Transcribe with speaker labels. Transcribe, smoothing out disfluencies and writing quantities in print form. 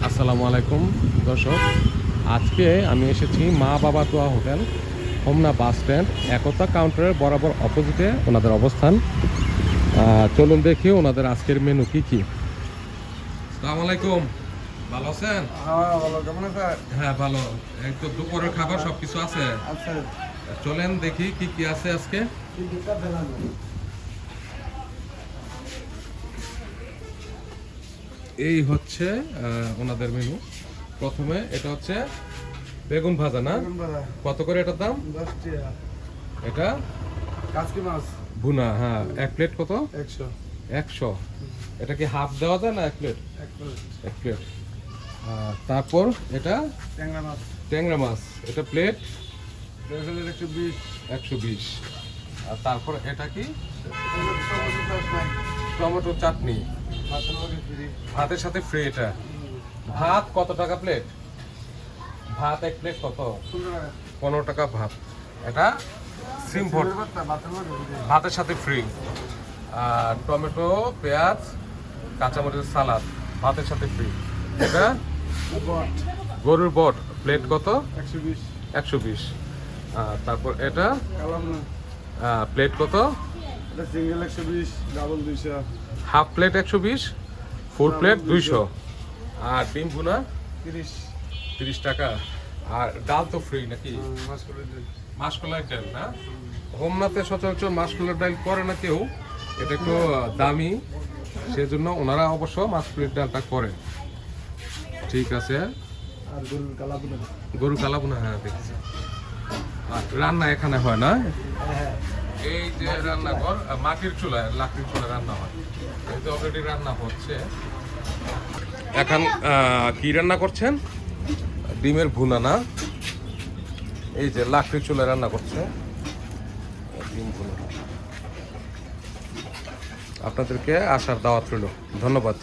Speaker 1: আসসালামু আলাইকুম দর্শক, আজকে আমি এসেছি মা বাবা তোয়া হোটেল, হোমনা বাস স্ট্যান্ড, একতা কাউন্টারের বরাবর অপোজিটে ওনাদের অবস্থান। চলুন দেখি ওনাদের আজকের মেনু কি কি। আসসালামু আলাইকুম, ভালো আছেন?
Speaker 2: হ্যাঁ ভালো, কেমন আছেন?
Speaker 1: হ্যাঁ ভালো, এই তো দুপুরের খাবার সব কিছু আছে।
Speaker 2: আচ্ছা,
Speaker 1: চলেন দেখি কি কি আছে আজকে। এই হচ্ছে ওনাদের মেনু। প্রথমে এটা হচ্ছে বেগুন ভাজা, না? কত করে এটার দাম?
Speaker 2: 10 টাকা।
Speaker 1: এটা
Speaker 2: কাচকি মাছ
Speaker 1: ভুনা, হ্যাঁ। এক প্লেট কত?
Speaker 2: 100।
Speaker 1: 100। এটা কি হাফ দেওয়া যায় না এক প্লেট?
Speaker 2: এক প্লেট।
Speaker 1: এক প্লেট। তারপর এটা
Speaker 2: ট্যাংরা মাছ
Speaker 1: ট্যাংরা মাছ, এটা প্লেট
Speaker 2: 120।
Speaker 1: 120। আর তারপর এটা কি?
Speaker 2: টমেটো সস নাই,
Speaker 1: টমেটো চাটনি,
Speaker 2: ভাতের লগে ফ্রি।
Speaker 1: ভাতের সাথে ফ্রি। এটা ভাত কত টাকা প্লেট? ভাত এক প্লেট কত?
Speaker 2: 15 টাকা।
Speaker 1: 15 টাকা ভাত। এটা সিম্পল,
Speaker 2: ভাতের লগে ফ্রি।
Speaker 1: ভাতের সাথে ফ্রি। আর টমেটো, পেঁয়াজ, কাঁচামরিচের সালাদ ভাতের সাথে ফ্রি। এটা
Speaker 2: বট
Speaker 1: গরুর বট, প্লেট কত?
Speaker 2: 120।
Speaker 1: 120। তারপর এটা
Speaker 2: কালাম না,
Speaker 1: প্লেট কত?
Speaker 2: এটা single 120, double 200।
Speaker 1: Half plate 120, full plate 200। আর ডিম ভুনা
Speaker 2: 30।
Speaker 1: 30 টাকা। আর ডাল তো ফ্রি নাকি?
Speaker 2: মাছ করে দিন।
Speaker 1: মাসকলাইয়ের ডাল, না? হোমনাতে সচরাচর মাসকলাইয়ের ডাল করে না কেউ, এটা একটু দামি, সেজন্য ওনারা অবশ্য মাসকলাইয়ের ডালটা করে। ঠিক আছে।
Speaker 2: আর গরুর কালাবুনা।
Speaker 1: গরু কালাবুনা, হ্যাঁ দেখছি। আর রান্না এখানে হয়, না?
Speaker 2: হ্যাঁ,
Speaker 1: এই যে রান্নাঘর, মাটির চুলায়, লাকড়ির চুলায় রান্না হয়। এই তো অলরেডি রান্না হচ্ছে। এখন কি রান্না করছেন? ডিমের ভুনা, না? এই যে লাকড়ির চুলায় রান্না করছে ডিম ভুনা। আপনাদেরকে আসার দাওয়াত রইল। ধন্যবাদ।